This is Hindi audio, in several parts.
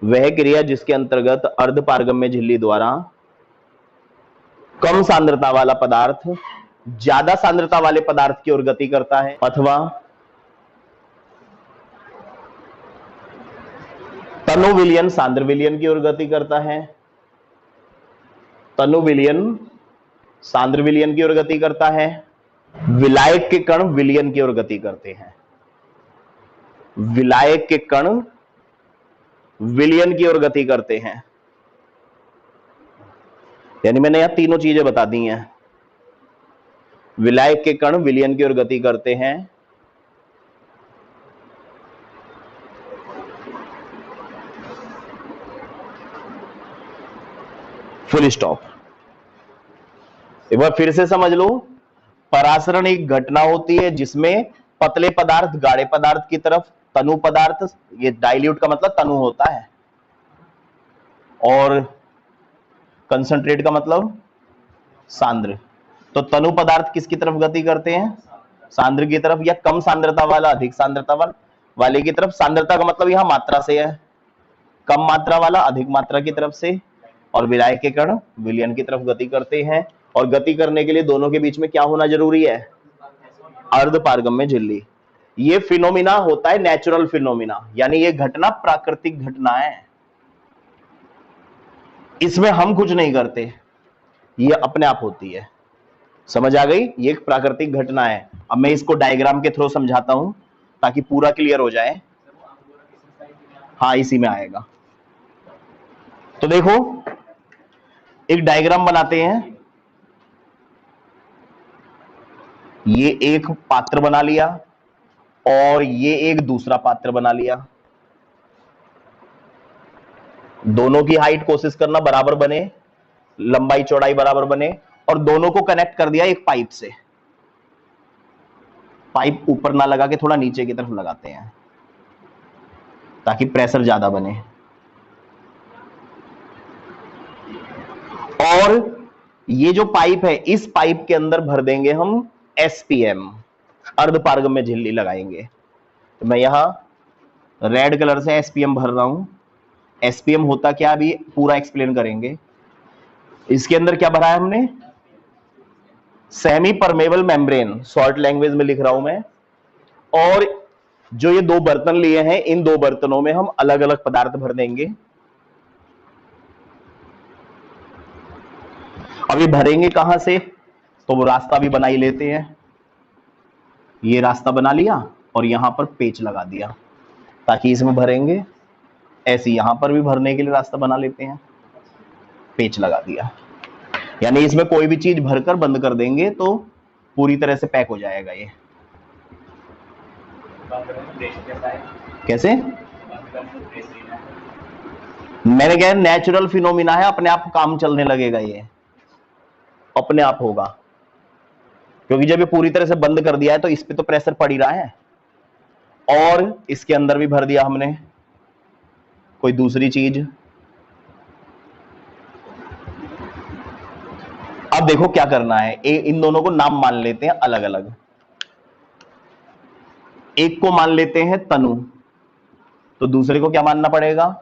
वह क्रिया जिसके अंतर्गत अर्धपारगम्य झिल्ली द्वारा कम सांद्रता वाला पदार्थ ज्यादा सांद्रता वाले पदार्थ की ओर गति करता है, अथवा तनु विलयन सांद्र विलयन की ओर गति करता है, तनु विलयन सांद्र विलयन की ओर गति करता है, विलायक के कण विलयन की ओर गति करते हैं, विलायक के कण विलयन की ओर गति करते हैं। यानी मैंने यहां तीनों चीजें बता दी हैं। विलायक के कण विलयन की ओर गति करते हैं, फुल स्टॉप। एक बार फिर से समझ लो, परासरण एक घटना होती है जिसमें पतले पदार्थ गाढ़े पदार्थ की तरफ, तनु पदार्थ, ये डाइल्यूट का मतलब तनु होता है, और कंसंट्रेट का मतलब सांद्र। तो तनु पदार्थ किसकी तरफ गति करते हैं? सांद्र की तरफ, या कम सांद्रता वाला अधिक सांद्रता वाले की तरफ। सांद्रता का मतलब यहां मात्रा से है, कम मात्रा वाला अधिक मात्रा की तरफ से। और विलायक के कण विलयन की तरफ गति करते हैं, और गति करने के लिए दोनों के बीच में क्या होना जरूरी है? अर्धपारगम्य झिल्ली। ये फिनोमिना होता है नेचुरल फिनोमिना, यानी ये घटना प्राकृतिक घटना है, इसमें हम कुछ नहीं करते, ये अपने आप होती है। समझ आ गई? ये एक प्राकृतिक घटना है। अब मैं इसको डायग्राम के थ्रू समझाता हूं ताकि पूरा क्लियर हो जाए। हाँ, इसी में आएगा। तो देखो, एक डायग्राम बनाते हैं। ये एक पात्र बना लिया और ये एक दूसरा पात्र बना लिया। दोनों की हाइट कोशिश करना बराबर बने, लंबाई चौड़ाई बराबर बने, और दोनों को कनेक्ट कर दिया एक पाइप से। पाइप ऊपर ना लगा के थोड़ा नीचे की तरफ लगाते हैं ताकि प्रेशर ज्यादा बने। और ये जो पाइप है, इस पाइप के अंदर भर देंगे हम एसपीएम, अर्धपारगम्य झिल्ली लगाएंगे। तो मैं यहां रेड कलर से एसपीएम भर रहा हूं। एसपीएम होता क्या, अभी पूरा एक्सप्लेन करेंगे। इसके अंदर क्या भरा है हमने? Semi permeable membrane, short language में लिख रहा हूं मैं। और जो ये दो बर्तन लिए हैं, इन दो बर्तनों में हम अलग अलग पदार्थ भर देंगे। अब ये भरेंगे कहां से? तो वो रास्ता भी बना ही लेते हैं। ये रास्ता बना लिया और यहां पर पेच लगा दिया ताकि इसमें भरेंगे। ऐसे यहां पर भी भरने के लिए रास्ता बना लेते हैं, पेच लगा दिया। यानी इसमें कोई भी चीज भरकर बंद कर देंगे तो पूरी तरह से पैक हो जाएगा। ये कैसे? मैंने कहा नेचुरल फिनोमिना है, अपने आप काम चलने लगेगा, ये अपने आप होगा, क्योंकि जब ये पूरी तरह से बंद कर दिया है तो इस पे तो प्रेशर पड़ ही रहा है। और इसके अंदर भी भर दिया हमने कोई दूसरी चीज। अब देखो क्या करना है, इन दोनों को नाम मान लेते हैं अलग अलग। एक को मान लेते हैं तनु, तो दूसरे को क्या मानना पड़ेगा?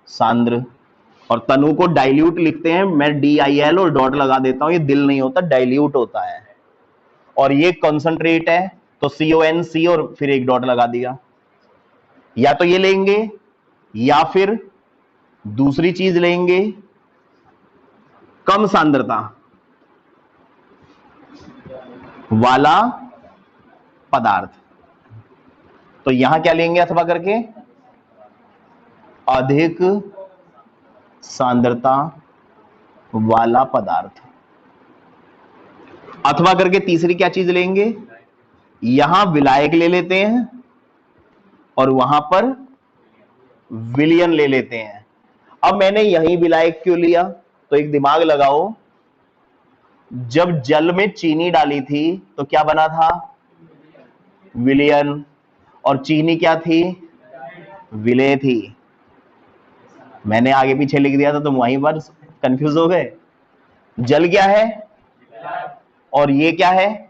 सांद्र। और तनु को डाइल्यूट लिखते हैं, मैं DIL और डॉट लगा देता हूं, ये दिल नहीं होता, डाइल्यूट होता है। और ये कंसंट्रेट है तो CONC और फिर एक डॉट लगा दिया। या तो ये लेंगे या फिर दूसरी चीज लेंगे, कम सांद्रता वाला पदार्थ। तो यहां क्या लेंगे अथवा करके? अधिक सांद्रता वाला पदार्थ। अथवा करके तीसरी क्या चीज लेंगे? यहां विलायक ले लेते हैं और वहां पर विलयन ले लेते हैं। अब मैंने यही विलायक क्यों लिया? तो एक दिमाग लगाओ, जब जल में चीनी डाली थी तो क्या बना था? विलयन। और चीनी क्या थी? विलेय थी। मैंने आगे पीछे लिख दिया था, तुम वहीं पर कंफ्यूज हो गए। जल क्या है और ये क्या है?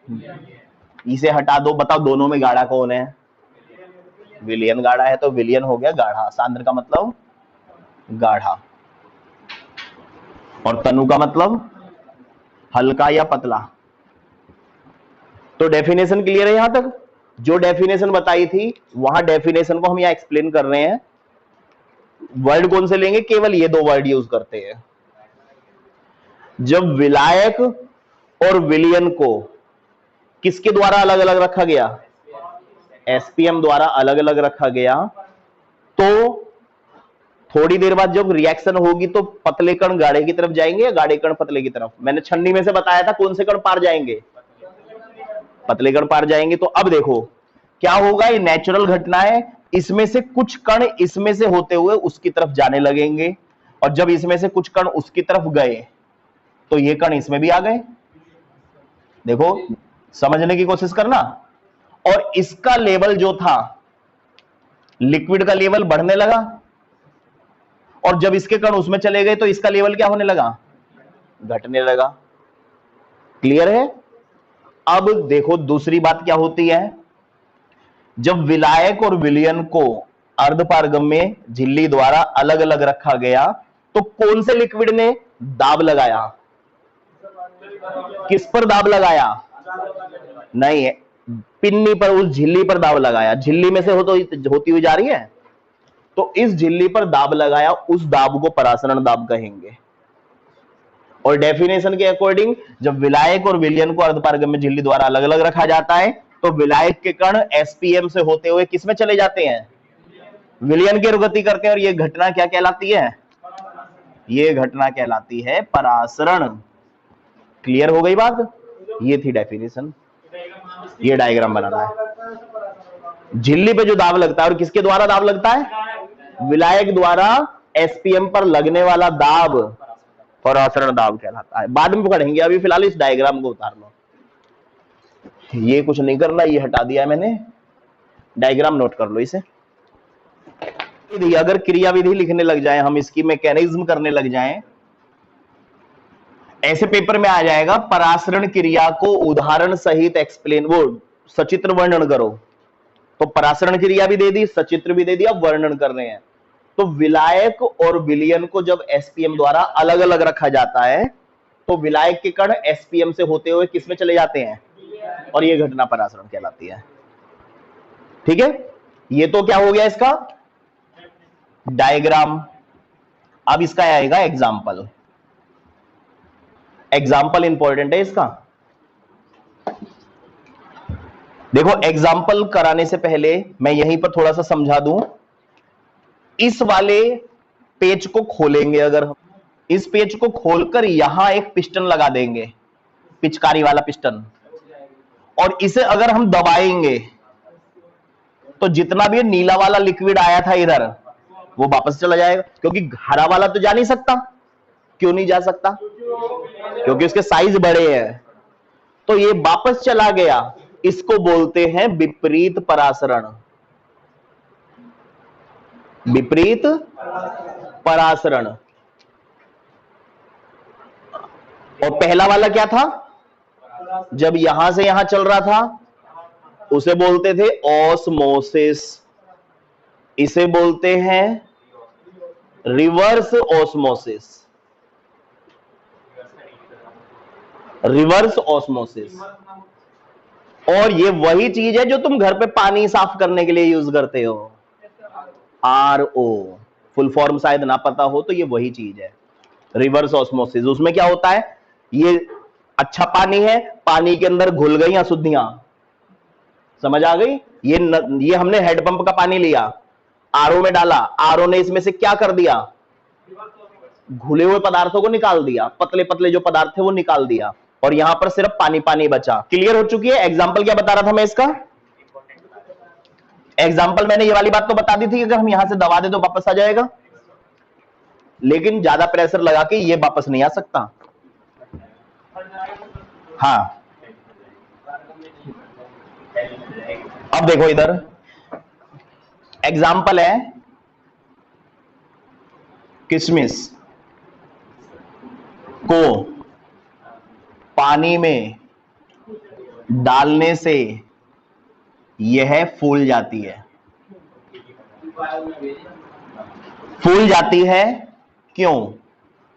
इसे हटा दो, बताओ दोनों में गाढ़ा कौन है? विलयन गाढ़ा है, तो विलयन हो गया गाढ़ा। सांद्र का मतलब गाढ़ा, और तनु का मतलब हल्का या पतला। तो डेफिनेशन क्लियर है यहां तक? जो डेफिनेशन बताई थी वहां डेफिनेशन को हम यहां एक्सप्लेन कर रहे हैं। वर्ड कौन से लेंगे? केवल ये दो वर्ड यूज करते हैं। जब विलायक और विलयन को किसके द्वारा अलग अलग रखा गया? एसपीएम द्वारा अलग अलग रखा गया, तो थोड़ी देर बाद जब रिएक्शन होगी तो पतले कण गाढ़े की तरफ जाएंगे या गाढ़े कण पतले की तरफ? मैंने छन्नी में से बताया था कौन से कण पार जाएंगे? पतले कण पार जाएंगे। तो अब देखो क्या होगा, ये नेचुरल घटना है। इसमें से कुछ कण इसमें से होते हुए उसकी तरफ जाने लगेंगे, और जब इसमें से कुछ कण उसकी तरफ गए तो ये कण इसमें भी आ गए। देखो, समझने की कोशिश करना। और इसका लेवल जो था, लिक्विड का लेवल बढ़ने लगा, और जब इसके कण उसमें चले गए तो इसका लेवल क्या होने लगा? घटने लगा। क्लियर है? अब देखो दूसरी बात क्या होती है। जब विलायक और विलयन को अर्धपारगम्य झिल्ली द्वारा अलग अलग रखा गया तो कौन से लिक्विड ने दाब लगाया? किस पर दाब लगाया? नहीं, पिन्नी पर, उस झिल्ली पर दाब लगाया। झिल्ली में से होती हुई जा रही है, तो इस झिल्ली पर दाब लगाया, उस दाब को परासरण दाब कहेंगे। और डेफिनेशन के अकॉर्डिंग जब विलायक और विलयन को अर्धपारगम्य झिल्ली द्वारा अलग अलग रखा जाता है तो विलायक के कण एसपीएम से होते हुए किसमें चले जाते हैं? विलयन की ओर गति करते हैं, और यह घटना क्या कहलाती है? यह घटना कहलाती है परासरण। क्लियर हो गई बात? ये थी डेफिनेशन। ये डायग्राम बनाना है। झिल्ली पे जो दाब लगता है, और किसके द्वारा दाब लगता है? विलायक द्वारा एसपीएम पर लगने वाला दाब परासरण दाब कहलाता है। बाद में पकड़ेंगे, अभी फिलहाल इस डायग्राम को उतार लो। ये कुछ नहीं करना, ये हटा दिया मैंने। डायग्राम नोट कर लो इसे। अगर क्रियाविधि लिखने लग जाए हम, इसकी मैकेनिज्म करने लग जाएं, ऐसे पेपर में आ जाएगा परासरण क्रिया को उदाहरण सहित एक्सप्लेन, वो सचित्र वर्णन करो। तो परासरण क्रिया भी दे दी, सचित्र भी दे दिया, वर्णन कर रहे हैं। तो विलायक और विलयन को जब एसपीएम द्वारा अलग अलग रखा जाता है तो विलायक के कण एसपीएम से होते हुए किसमें चले जाते हैं? और यह घटना परासरण कहलाती है। ठीक है, ये तो क्या हो गया इसका डायग्राम। अब इसका आएगा एग्जाम्पल। एग्जाम्पल इंपॉर्टेंट है इसका। देखो, एग्जाम्पल कराने से पहले मैं यहीं पर थोड़ा सा समझा दूं। इस वाले पेज को खोलेंगे, अगर हम इस पेज को खोलकर यहां एक पिस्टन लगा देंगे, पिचकारी वाला पिस्टन, और इसे अगर हम दबाएंगे तो जितना भी नीला वाला लिक्विड आया था इधर, वो वापस चला जाएगा, क्योंकि हरा वाला तो जा नहीं सकता। क्यों नहीं जा सकता? क्योंकि उसके साइज बड़े हैं। तो ये वापस चला गया। इसको बोलते हैं विपरीत परासरण। विपरीत परासरण। और पहला वाला क्या था? जब यहां से यहां चल रहा था उसे बोलते थे ऑस्मोसिस। इसे बोलते हैं रिवर्स ऑस्मोसिस। Reverse osmosis. और ये वही चीज है जो तुम घर पे पानी साफ करने के लिए यूज करते हो, आरओ। फुल फॉर्म शायद ना पता हो तो ये वही चीज है, रिवर्स ऑस्मोसिस। उसमें क्या होता है, ये अच्छा पानी है, पानी के अंदर घुल गई अशुद्धियां, समझ आ गई? ये हमने हेडपंप का पानी लिया, आरओ में डाला, आरओ ने इसमें से क्या कर दिया? घुले हुए पदार्थों को निकाल दिया, पतले पतले जो पदार्थ थे वो निकाल दिया, और यहां पर सिर्फ पानी पानी बचा। क्लियर हो चुकी है? एग्जाम्पल क्या बता रहा था मैं इसका? एग्जाम्पल मैंने ये वाली बात तो बता दी थी कि अगर हम यहां से दबा दे तो वापस आ जाएगा, लेकिन ज्यादा प्रेशर लगा के ये वापस नहीं आ सकता। हाँ, अब देखो इधर एग्जाम्पल है किशमिश को पानी में डालने से यह फूल जाती है। फूल जाती है क्यों?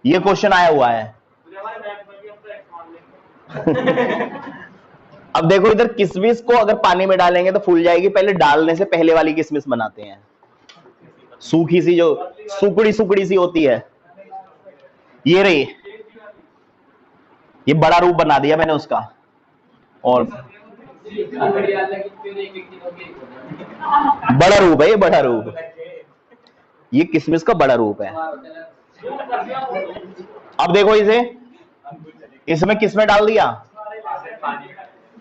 ये क्वेश्चन आया हुआ है। अब देखो इधर किशमिश को अगर पानी में डालेंगे तो फूल जाएगी, पहले डालने से पहले वाली किशमिश बनाते हैं, सूखी सी जो सुकड़ी सुकड़ी सी होती है, ये रही, ये बड़ा रूप बना दिया मैंने उसका। और बड़ा रूप है, ये बड़ा रूप, ये किशमिश का बड़ा रूप है। अब देखो इसे, इसमें किसमें डाल दिया,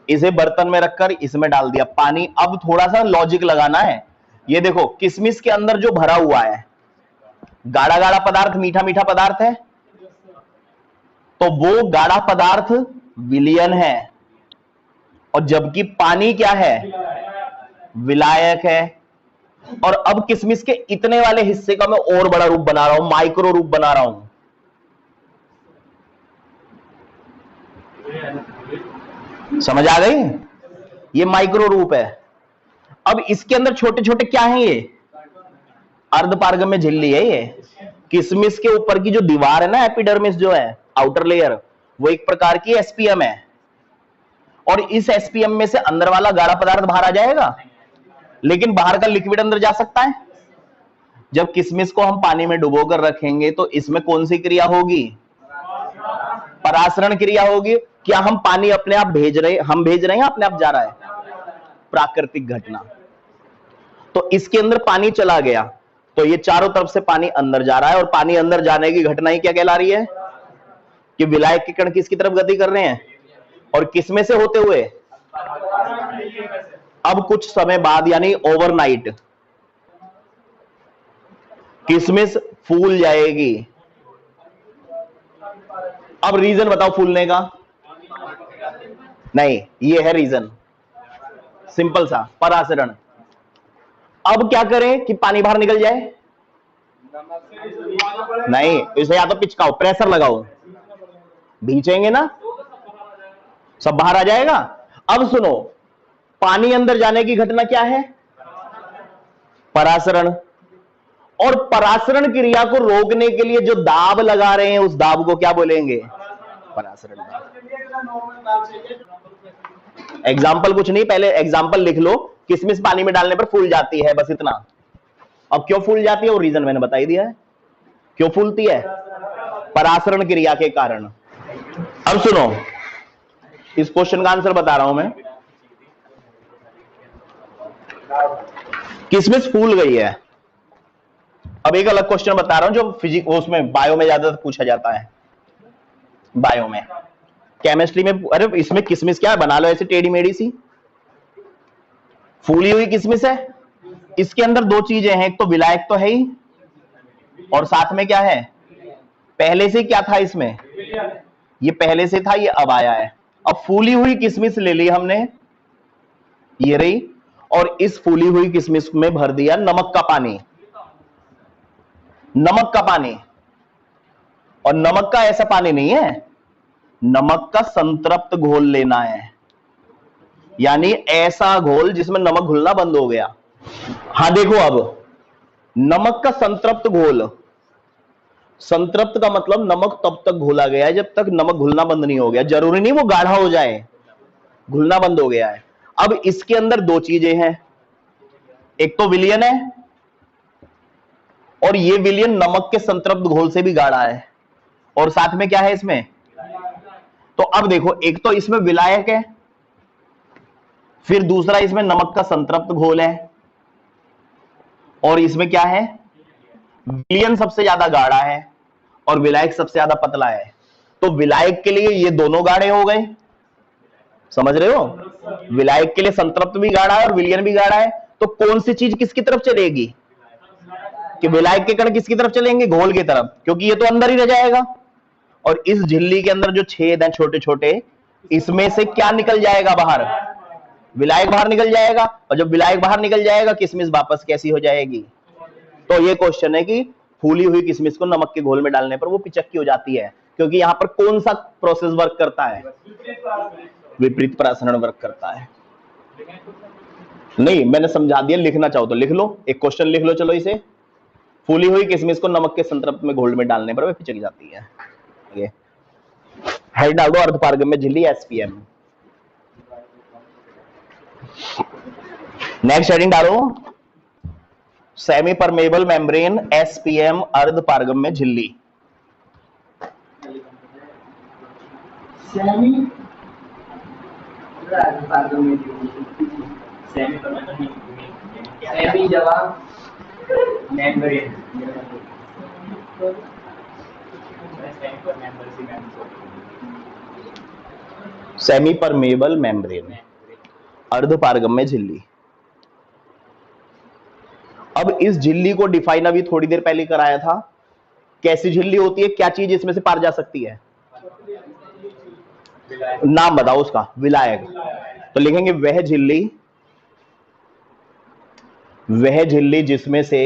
इसे बर्तन में रखकर इसमें डाल दिया पानी। अब थोड़ा सा लॉजिक लगाना है। ये देखो किशमिश के अंदर जो भरा हुआ है गाढ़ा गाढ़ा पदार्थ, मीठा मीठा पदार्थ है, तो वो गाढ़ा पदार्थ विलयन है, और जबकि पानी क्या है, विलायक है। और अब किशमिश के इतने वाले हिस्से का मैं और बड़ा रूप बना रहा हूं, माइक्रो रूप बना रहा हूं। समझ आ गई? ये माइक्रो रूप है। अब इसके अंदर छोटे छोटे क्या हैं, ये अर्धपारगम्य झिल्ली है। ये किशमिश के ऊपर की जो दीवार है ना, एपिडर्मिस जो है, आउटर लेयर, वो एक प्रकार की एसपीएम है, और इस एसपीएम में से अंदर वाला गाढ़ा पदार्थ बाहर आ जाएगा, लेकिन बाहर का लिक्विड अंदर जा सकता है। जब किशमिश को हम पानी में डुबोकर रखेंगे तो इसमें कौन सी क्रिया होगी, परासरण क्रिया होगी। क्या हम पानी अपने आप भेज रहे, हम भेज रहे हैं, अपने आप जा रहा है, प्राकृतिक घटना। तो इसके अंदर पानी चला गया, तो ये चारों तरफ से पानी अंदर जा रहा है, और पानी अंदर जाने की घटना ही क्या कहला रही है, कि विलायक के कण किसकी तरफ गति कर रहे हैं, और किसमें से होते हुए, अब कुछ समय बाद यानी ओवरनाइट किशमिश फूल जाएगी। अब रीजन बताओ फूलने का, नहीं ये है रीजन, सिंपल सा, परासरण। अब क्या करें कि पानी बाहर निकल जाए, नहीं, इसे या तो पिचकाओ, प्रेशर लगाओ, भींचेंगे ना, सब बाहर आ जाएगा। अब सुनो, पानी अंदर जाने की घटना क्या है, परासरण। और परासरण क्रिया को रोकने के लिए जो दाब लगा रहे हैं, उस दाब को क्या बोलेंगे, परासरण। एग्जाम्पल कुछ नहीं, पहले एग्जाम्पल लिख लो। किशमिश पानी में डालने पर फूल जाती है, बस इतना। अब क्यों फूल जाती है, वो रीजन मैंने बता ही दिया है। क्यों फूलती है, परासरण क्रिया के कारण। अब सुनो, इस क्वेश्चन का आंसर बता रहा हूं मैं। किशमिश फूल गई है। अब एक अलग क्वेश्चन बता रहा हूं जो फिजिक्स, उसमें बायो में ज्यादा पूछा जाता है, बायो में, केमिस्ट्री में। अरे इसमें किशमिश क्या है, बना लो ऐसे टेढ़ी मेढ़ी सी, फूली हुई किशमिश है। इसके अंदर दो चीजें हैं, एक तो विलायक तो है ही, और साथ में क्या है, पहले से क्या था इसमें, ये पहले से था, ये अब आया है। अब फूली हुई किशमिश ले ली हमने, ये रही, और इस फूली हुई किशमिश में भर दिया नमक का पानी, नमक का पानी। और नमक का ऐसा पानी नहीं है, नमक का संतृप्त घोल लेना है, यानी ऐसा घोल जिसमें नमक घुलना बंद हो गया। हाँ देखो, अब नमक का संतृप्त घोल, संतृप्त का मतलब नमक तब तक घोला गया है जब तक नमक घुलना बंद नहीं हो गया। जरूरी नहीं वो गाढ़ा हो जाए, घुलना बंद हो गया है। अब इसके अंदर दो चीजें हैं, एक तो विलयन है, और ये विलयन नमक के संतृप्त घोल से भी गाढ़ा है, और साथ में क्या है इसमें, तो अब देखो, एक तो इसमें विलायक है, फिर दूसरा इसमें नमक का संतृप्त घोल है, और इसमें क्या है, विलयन सबसे ज्यादा गाढ़ा है और विलायक सबसे ज्यादा पतला है। तो विलायक के लिए ये दोनों गाढ़े हो गए, समझ रहे हो, विलायक के लिए संतृप्त भी गाढ़ा है और विलयन भी गाढ़ा है। तो कौन सी चीज किसकी तरफ चलेगी, कि विलायक के कण किसकी तरफ चलेंगे, घोल की तरफ, क्योंकि ये तो अंदर ही रह जाएगा। और इस झिल्ली के अंदर जो छेद हैं छोटे छोटे, इसमें से क्या निकल जाएगा बाहर, विलायक बाहर निकल जाएगा। और जब विलायक बाहर निकल जाएगा, किशमिश वापस कैसी हो जाएगी। तो ये क्वेश्चन है कि फूली हुई किशमिश को नमक के घोल में डालने पर वो पिचक्की हो जाती है, क्योंकि यहां पर कौन सा प्रोसेस वर्क करता है, विपरीत परासरण वर्क करता है। नहीं मैंने समझा दिया, लिखना चाहो तो लिख लो, एक क्वेश्चन लिख लो। चलो इसे, फूली हुई किशमिश को नमक के संतृप्त में घोल में डालने पर वह पिचक जाती है। ये हेड डाल दो, अर्धपारगम्य झिल्ली एसपीएम। नेक्स्ट हेडिंग डालो, सेमी परमेबल मेम्ब्रेन एसपीएम अर्धपारगम्य झिल्ली। सेमी परमेबल मेम्ब्रेन अर्धपारगम्य झिल्ली। अब इस झिल्ली को डिफाइन अभी थोड़ी देर पहले कराया था। कैसी झिल्ली होती है, क्या चीज इसमें से पार जा सकती है? नाम बताओ उसका। विलायक। तो लिखेंगे वह झिल्ली जिसमें से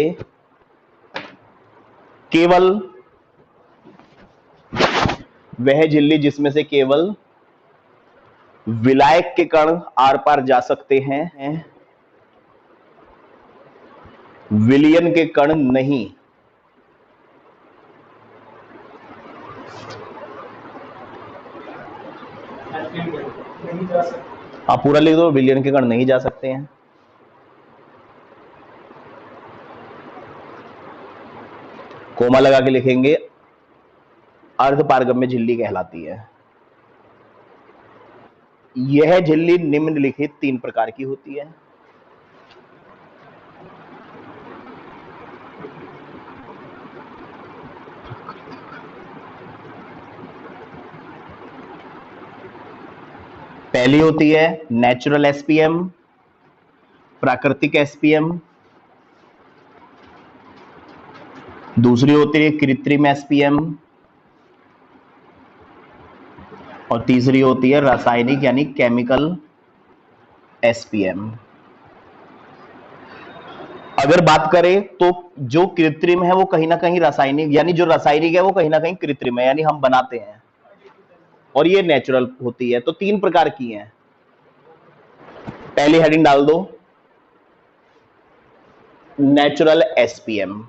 केवल विलायक के कण आर पार जा सकते हैं, विलयन के कण नहीं। आप पूरा लिख दो, विलयन के कण नहीं जा सकते हैं। कोमा लगा के लिखेंगे अर्धपारगम्य झिल्ली कहलाती है। यह झिल्ली निम्नलिखित 3 प्रकार की होती है। पहली होती है नेचुरल एसपीएम, प्राकृतिक एसपीएम। दूसरी होती है कृत्रिम एसपीएम, और तीसरी होती है रासायनिक यानी केमिकल एसपीएम। अगर बात करें तो जो कृत्रिम है वो कहीं ना कहीं रासायनिक, यानी जो रासायनिक है वो कहीं ना कहीं कृत्रिम है, यानी हम बनाते हैं, और ये नेचुरल होती है। तो 3 प्रकार की हैं। पहली हेडिंग डाल दो, नेचुरल एसपीएम।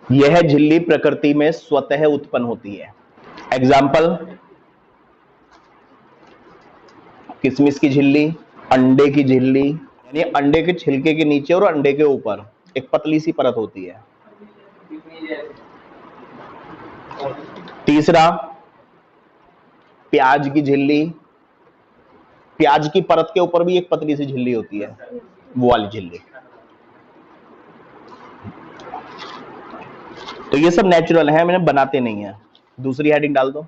यह झिल्ली प्रकृति में स्वतः उत्पन्न होती है। एग्जाम्पल, किशमिश की झिल्ली, अंडे की झिल्ली, यानी अंडे के छिलके के नीचे और अंडे के ऊपर एक पतली सी परत होती है। तीसरा, प्याज की झिल्ली, प्याज की परत के ऊपर भी एक पतली सी झिल्ली होती है, वो वाली झिल्ली। तो ये सब नेचुरल है, मैंने बनाते नहीं है। दूसरी हेडिंग डाल दो,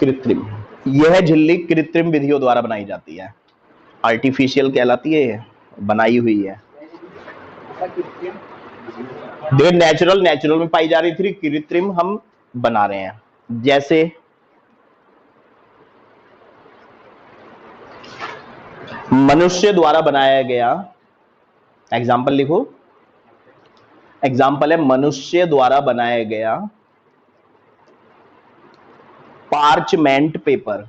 कृत्रिम। यह झिल्ली कृत्रिम विधियों द्वारा बनाई जाती है, आर्टिफिशियल कहलाती है, ये बनाई हुई है। देखो नेचुरल में पाई जा रही थी, कृत्रिम हम बना रहे हैं। जैसे मनुष्य द्वारा बनाया गया, एग्जाम्पल लिखो, एग्जाम्पल है मनुष्य द्वारा बनाया गया पार्चमेंट पेपर।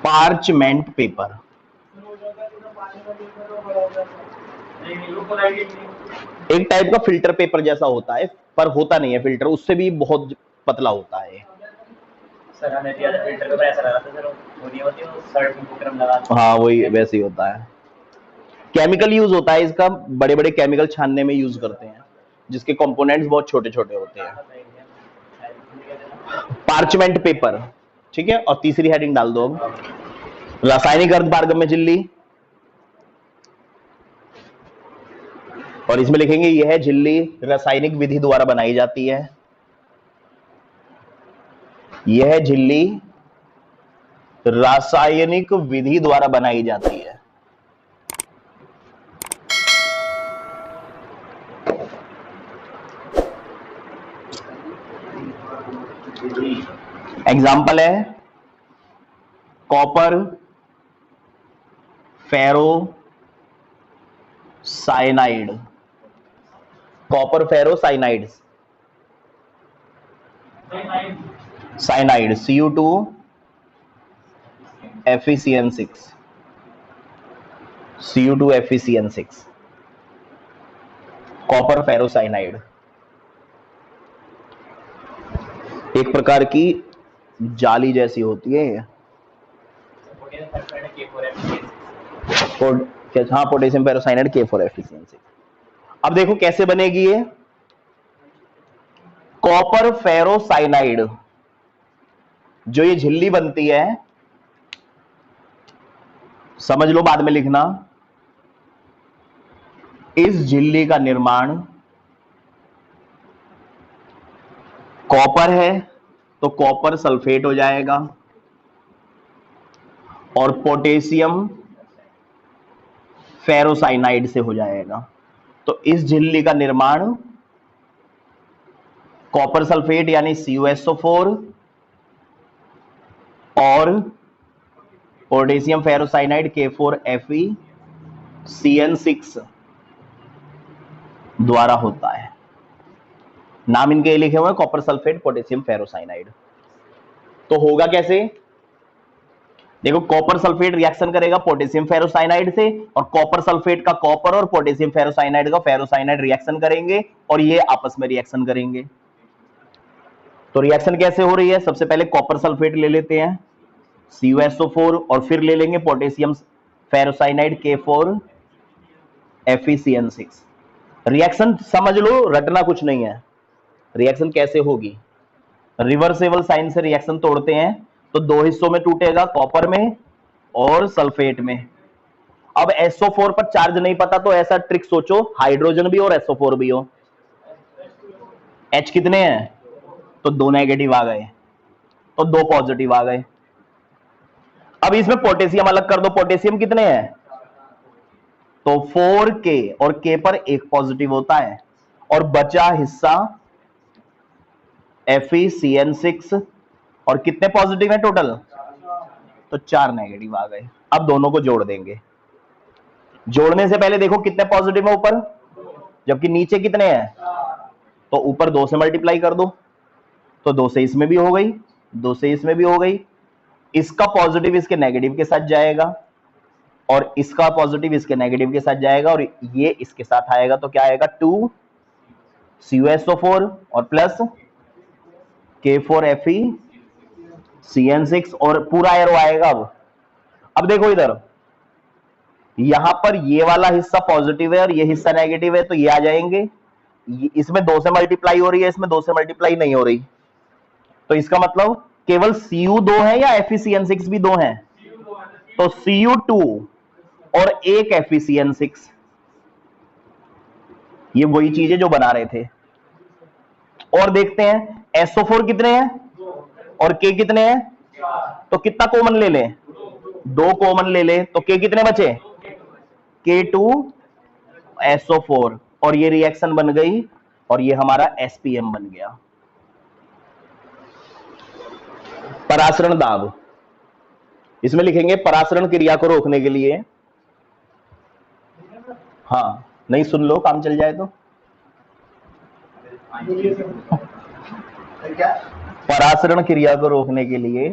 पार्चमेंट पेपर एक टाइप का फिल्टर पेपर जैसा होता है, पर होता नहीं है फिल्टर, उससे भी बहुत पतला होता है। हाँ वही वैसे ही होता है। केमिकल यूज होता है इसका, बड़े बड़े केमिकल छानने में यूज करते हैं, जिसके कंपोनेंट्स बहुत छोटे छोटे होते हैं। पार्चमेंट पेपर, ठीक है। और तीसरी हेडिंग डाल दो अब, रासायनिक अर्धपारगम्य झिल्ली, और इसमें लिखेंगे यह झिल्ली रासायनिक विधि द्वारा बनाई जाती है। यह झिल्ली रासायनिक विधि द्वारा बनाई जाती है। एग्जाम्पल है copper ferro cyanide, copper ferro cyanide, cyanide Cu2 FeCN6। Cu2FeCN6, copper ferrocyanide, एक प्रकार की जाली जैसी होती है ये। हाँ, पोटेशियम फेरोसाइनाइड K4FeCN6। अब देखो कैसे बनेगी ये कॉपर फेरोसाइनाइड। जो ये झिल्ली बनती है, समझ लो बाद में लिखना, इस झिल्ली का निर्माण कॉपर है तो कॉपर सल्फेट हो जाएगा और पोटेशियम फेरोसाइनाइड से हो जाएगा। तो इस झिल्ली का निर्माण कॉपर सल्फेट यानी CuSO4 और पोटेशियम फेरोसाइनाइड K4FeCN6 द्वारा होता है। नाम इनके लिखे हुए हैं, कॉपर सल्फेट, पोटेशियम फेरोसाइनाइड। तो होगा कैसे, देखो कॉपर सल्फेट रिएक्शन करेगा पोटेशियम फेरोसाइनाइड से और कॉपर सल्फेट का कॉपर और पोटेशियम फेरोसाइनाइड का फेरोसाइनाइड रिएक्शन करेंगे और ये आपस में रिएक्शन करेंगे। तो रिएक्शन कैसे हो रही है, सबसे पहले कॉपर सल्फेट ले लेते हैं CuSO4 और फिर ले लेंगे पोटेशियम फेरोसाइनाइड K4FeCN6। रिएक्शन समझ लो, रटना कुछ नहीं है। रिएक्शन कैसे होगी, रिवर्सेबल साइन से रिएक्शन तोड़ते हैं तो दो हिस्सों में टूटेगा, कॉपर में और सल्फेट में। अब SO4 पर चार्ज नहीं पता तो ऐसा ट्रिक सोचो, हाइड्रोजन भी और SO4 भी हो, H कितने हैं, तो दो नेगेटिव आ गए तो दो पॉजिटिव आ गए। अब इसमें पोटेशियम अलग कर दो, पोटेशियम कितने हैं, तो 4K और K पर एक पॉजिटिव होता है और बचा हिस्सा FeCN6 और कितने पॉजिटिव है टोटल, तो 4 नेगेटिव आ गए। अब दोनों को जोड़ देंगे। जोड़ने से पहले देखो कितने पॉजिटिव है ऊपर, जबकि नीचे कितने हैं, तो ऊपर 2 से मल्टीप्लाई कर दो, तो 2 से इसमें भी हो गई, 2 से इसमें भी हो गई। इसका पॉजिटिव इसके नेगेटिव के साथ जाएगा और इसका पॉजिटिव इसके नेगेटिव के साथ जाएगा और ये इसके साथ आएगा, तो क्या आएगा 2 CuSO4 और प्लस K4FeCN6 और पूरा एरो आएगा। अब देखो इधर, यहां पर ये वाला हिस्सा पॉजिटिव है और ये हिस्सा नेगेटिव है, तो ये आ जाएंगे। इसमें 2 से मल्टीप्लाई हो रही है, इसमें 2 से मल्टीप्लाई नहीं हो रही, तो इसका मतलब केवल Cu 2 है या FeCN6 भी 2 है, तो Cu2 और एक FeCN6, ये वही चीज है जो बना रहे थे। और देखते हैं SO4 कितने हैं और K कितने हैं, तो कितना कॉमन ले लें, 2 कॉमन ले लें, तो K कितने बचे, K2SO4 और ये रिएक्शन बन गई और ये हमारा SPM बन गया। परासरण दाब, इसमें लिखेंगे परासरण क्रिया को रोकने के लिए, हाँ नहीं सुन लो काम चल जाए तो, परासरण क्रिया को रोकने के लिए,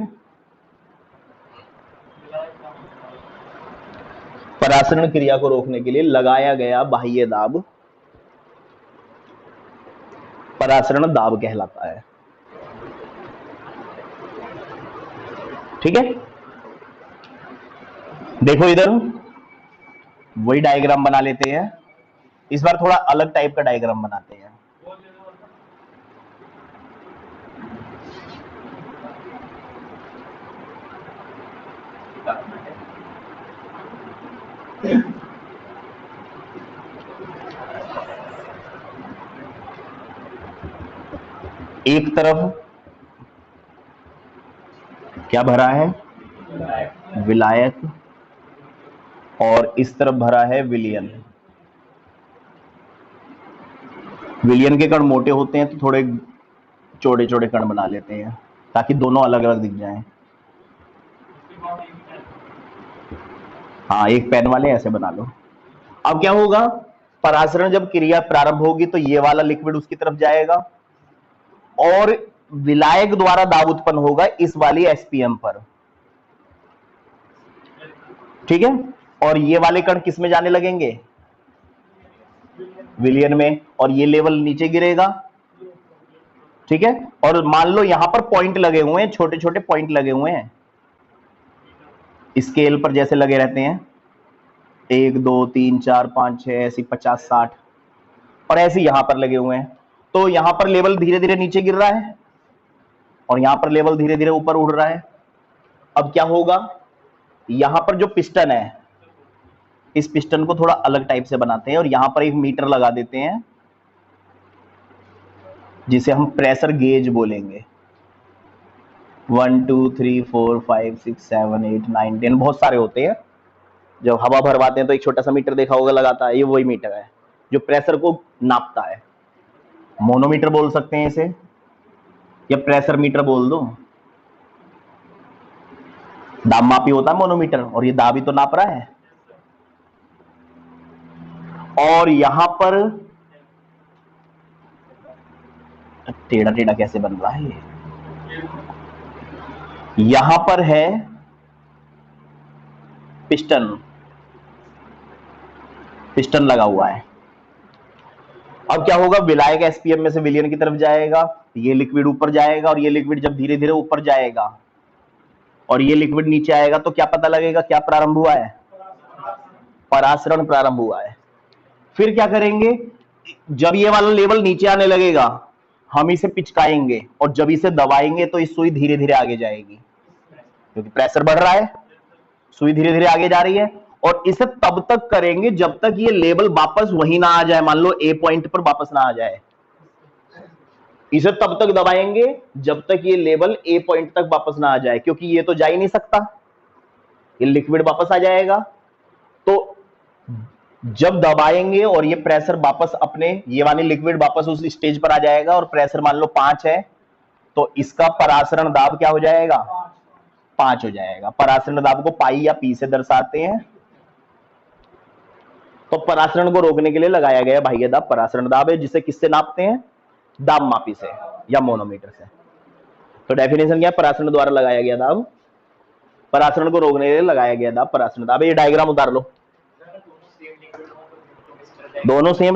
परासरण क्रिया को रोकने के लिए लगाया गया बाह्य दाब परासरण दाब कहलाता है। ठीक है, देखो इधर वही डायग्राम बना लेते हैं, इस बार थोड़ा अलग टाइप का डायग्राम बनाते हैं। एक तरफ क्या भरा है, विलायक, और इस तरफ भरा है विलयन। विलयन के कण मोटे होते हैं तो थोड़े चौड़े चौड़े कण बना लेते हैं ताकि दोनों अलग अलग दिख जाएं। हाँ, एक पेन वाले ऐसे बना लो। अब क्या होगा, परासरण जब क्रिया प्रारंभ होगी तो ये वाला लिक्विड उसकी तरफ जाएगा और विलायक द्वारा दाब उत्पन्न होगा इस वाली SPM पर। ठीक है, और ये वाले कण किस में जाने लगेंगे? विलियन में, और ये लेवल नीचे गिरेगा। ठीक है, और मान लो यहां पर पॉइंट लगे हुए हैं, छोटे छोटे पॉइंट लगे हुए हैं स्केल पर, जैसे लगे रहते हैं 1 2 3 4 5 6 ऐसी 50 60, और ऐसे यहां पर लगे हुए हैं। तो यहां पर लेवल धीरे धीरे नीचे गिर रहा है और यहां पर लेवल धीरे धीरे ऊपर उड़ रहा है। अब क्या होगा, यहां पर जो पिस्टन है, इस पिस्टन को थोड़ा अलग टाइप से बनाते हैं और यहां पर एक मीटर लगा देते हैं जिसे हम प्रेशर गेज बोलेंगे। 1 2 3 4 5 6 7 8 9 10 बहुत सारे होते हैं। जब हवा भरवाते हैं तो एक छोटा सा मीटर देखा होगा लगाता है, ये वही मीटर है जो प्रेशर को नापता है। मोनोमीटर बोल सकते हैं इसे, या प्रेशर मीटर बोल दो। दाब मापी होता है मोनोमीटर, और ये दाब ही तो नाप रहा है। और यहां पर टेढ़ा टेढ़ा कैसे बन रहा है ये, यहां पर है पिस्टन, पिस्टन लगा हुआ है। अब क्या होगा, विलायक एसपीएम में से विलियन की तरफ जाएगा, ये लिक्विड ऊपर जाएगा, और ये लिक्विड जब धीरे धीरे ऊपर जाएगा और ये लिक्विड नीचे आएगा तो क्या पता लगेगा, क्या प्रारंभ हुआ है? परासरण प्रारंभ हुआ है। फिर क्या करेंगे, जब ये वाला लेवल नीचे आने लगेगा हम इसे पिचकाएंगे, और जब इसे दबाएंगे तो इस सुई धीरे धीरे आगे जाएगी, क्योंकि प्रेशर बढ़ रहा है, सुई धीरे धीरे आगे जा रही है। और इसे तब तक करेंगे जब तक ये लेवल वापस वही ना आ जाए, मान लो ए पॉइंट पर वापस ना आ जाए। इसे तब तक दबाएंगे जब तक ये लेवल ए पॉइंट तक वापस ना आ जाए, क्योंकि ये तो जा ही नहीं सकता, ये लिक्विड वापस आ जाएगा। तो जब दबाएंगे और ये प्रेशर वापस अपने, ये वाली लिक्विड वापस उस स्टेज पर आ जाएगा, और प्रेशर मान लो 5 है, तो इसका परासरण दाब क्या हो जाएगा? 5 हो जाएगा। परासरण दाब को पाई या पी से दर्शाते हैं। तो परासरण को रोकने के लिए लगाया गया बाह्य दाब परासरण दाब है, जिसे किससे नापते हैं? दाब मापी से या मोनोमीटर से। तो डेफिनेशन क्या है? परासरण द्वारा लगाया गया दाब, परासरण को रोकने के लिए लगाया गया दाब परासरण दाब। ये डायग्राम उतार लो, दोनों सेम